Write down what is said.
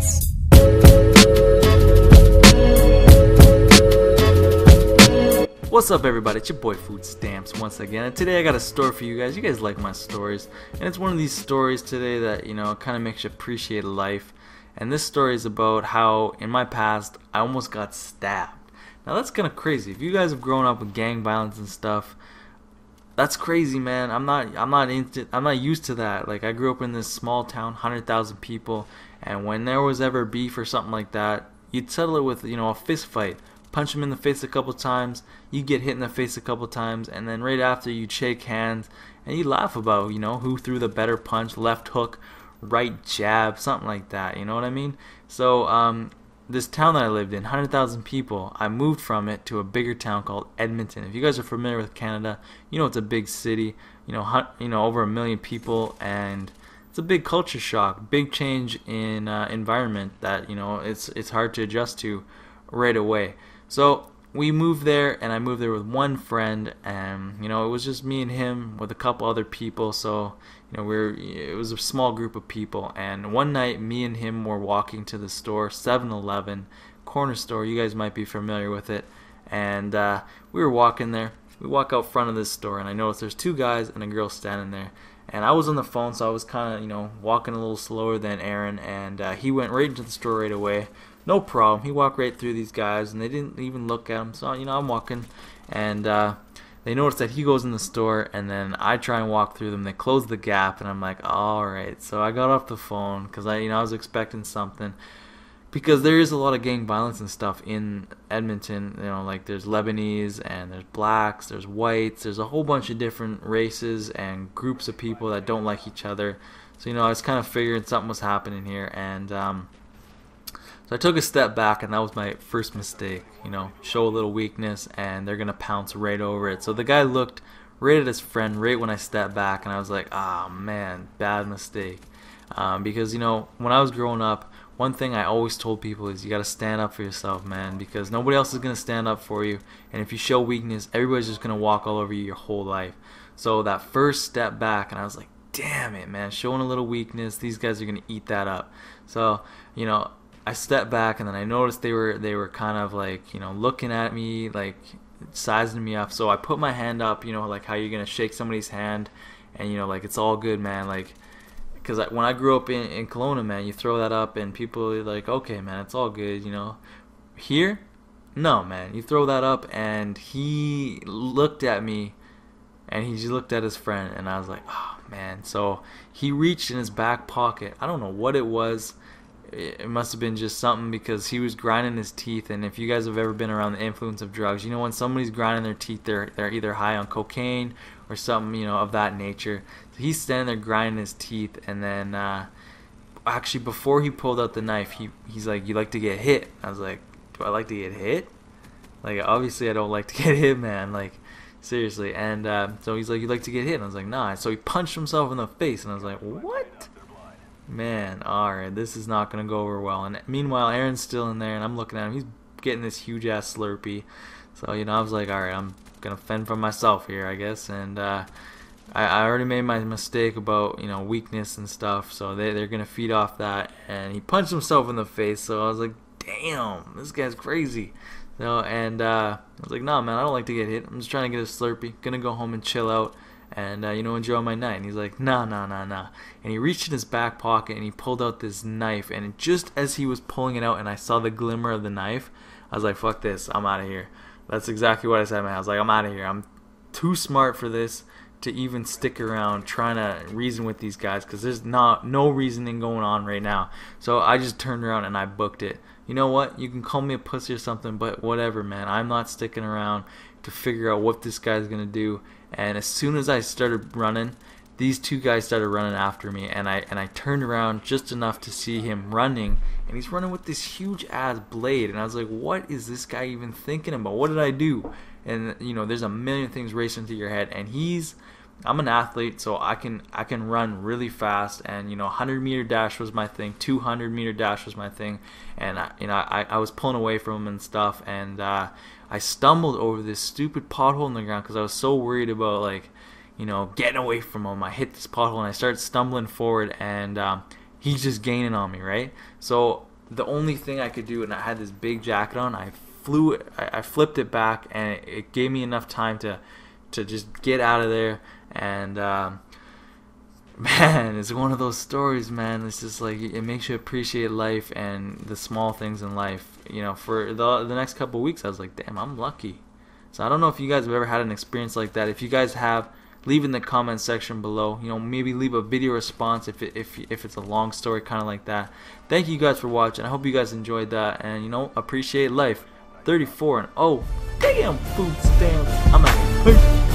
vids. What's up everybody, it's your boy Food Stamps once again, and today I got a story for you guys. You guys like my stories, and it's one of these stories today that, you know, kind of makes you appreciate life. And this story is about how in my past I almost got stabbed. Now that's kind of crazy. If you guys have grown up with gang violence and stuff, that's crazy, man. I'm not used to that. Like, I grew up in this small town, 100,000 people, and when there was ever beef or something like that, you'd settle it with, you know, a fist fight. Punch him in the face a couple times, you get hit in the face a couple times, and then right after you'd shake hands and you laugh about, you know, who threw the better punch, left hook, right jab, something like that, you know what I mean? So this town that I lived in, 100,000 people, I moved from it to a bigger town called Edmonton. If you guys are familiar with Canada, you know it's a big city, you know over 1 million people, and it's a big culture shock, big change in environment that, you know, it's hard to adjust to right away. So we moved there, and I moved there with one friend, and, you know, it was just me and him with a couple other people. So, you know, it was a small group of people, and one night me and him were walking to the store, 7-Eleven corner store. You guys might be familiar with it. And we were walking there. We walk out front of this store, and I noticed there's two guys and a girl standing there. And I was on the phone, so I was kind of, you know, walking a little slower than Aaron, and he went right into the store right away. No problem. He walked right through these guys, and they didn't even look at him. So, you know, I'm walking, and they notice that he goes in the store, and then I try and walk through them. They close the gap, and I'm like, all right. So I got off the phone because I was expecting something, because there is a lot of gang violence and stuff in Edmonton. You know, like there's Lebanese, and there's blacks, there's whites, there's a whole bunch of different races and groups of people that don't like each other. So, you know, I was kind of figuring something was happening here, and so I took a step back, and that was my first mistake. You know, show a little weakness, and they're gonna pounce right over it. So the guy looked right at his friend right when I stepped back, and I was like, ah, man, bad mistake. Because, you know, when I was growing up, one thing I always told people is you gotta stand up for yourself, man, because nobody else is gonna stand up for you. And if you show weakness, everybody's just gonna walk all over you your whole life. So that first step back, and I was like, damn it, man, showing a little weakness, these guys are gonna eat that up. So, you know, I stepped back, and then I noticed they were kind of like, you know, looking at me, like sizing me up. So I put my hand up, you know, like how you're gonna shake somebody's hand, and, you know, like, it's all good, man, like, because when I grew up in Kelowna, man, you throw that up, and people are like, okay, man, it's all good, you know. Here, no, man, you throw that up, and he looked at me, and he just looked at his friend, and I was like, oh, man. So he reached in his back pocket. I don't know what it was. It must have been just something, because he was grinding his teeth. And if you guys have ever been around the influence of drugs, you know, when somebody's grinding their teeth, they're either high on cocaine or something, you know, of that nature. So he's standing there grinding his teeth, and then actually before he pulled out the knife, he's like, you like to get hit? I was like, do I like to get hit? Like, obviously I don't like to get hit, man, like, seriously. And so he's like, you like to get hit? And I was like, nah. So he punched himself in the face, and I was like, what? Man, alright, this is not going to go over well. And meanwhile, Aaron's still in there, and I'm looking at him. He's getting this huge-ass Slurpee. So, you know, I was like, alright, I'm going to fend for myself here, I guess. And I already made my mistake about, you know, weakness and stuff. So they're going to feed off that. And he punched himself in the face. So I was like, damn, this guy's crazy. So, and I was like, nah, man, I don't like to get hit. I'm just trying to get a Slurpee. Going to go home and chill out. And, you know, enjoy my night. And he's like, nah. And he reached in his back pocket, and he pulled out this knife. And just as he was pulling it out, and I saw the glimmer of the knife, I was like, fuck this, I'm out of here. That's exactly what I said, man. I was like, I'm out of here. I'm too smart for this to even stick around trying to reason with these guys, because there's no reasoning going on right now. So I just turned around and I booked it. You know what? You can call me a pussy or something, but whatever, man. I'm not sticking around to figure out what this guy's gonna do. And as soon as I started running, these two guys started running after me, and I turned around just enough to see him running, and he's running with this huge ass blade, and I was like, what is this guy even thinking about? What did I do? And, you know, there's a million things racing through your head, and I'm an athlete, so I can run really fast, and, you know, 100-meter dash was my thing, 200-meter dash was my thing, and I was pulling away from him and stuff, and I stumbled over this stupid pothole in the ground because I was so worried about, like, you know, getting away from him. I hit this pothole, and I started stumbling forward, and he's just gaining on me, right? So the only thing I could do, and I had this big jacket on, I flipped it back, and it gave me enough time to just get out of there. And man, it's one of those stories, man. It's just like, it makes you appreciate life and the small things in life. You know, for the next couple of weeks, I was like, damn, I'm lucky. So I don't know if you guys have ever had an experience like that. If you guys have, leave in the comment section below. You know, maybe leave a video response if it's a long story, kind of like that. Thank you guys for watching. I hope you guys enjoyed that, and you know, appreciate life. 34 and oh, damn food stamps. I'm out. Peace.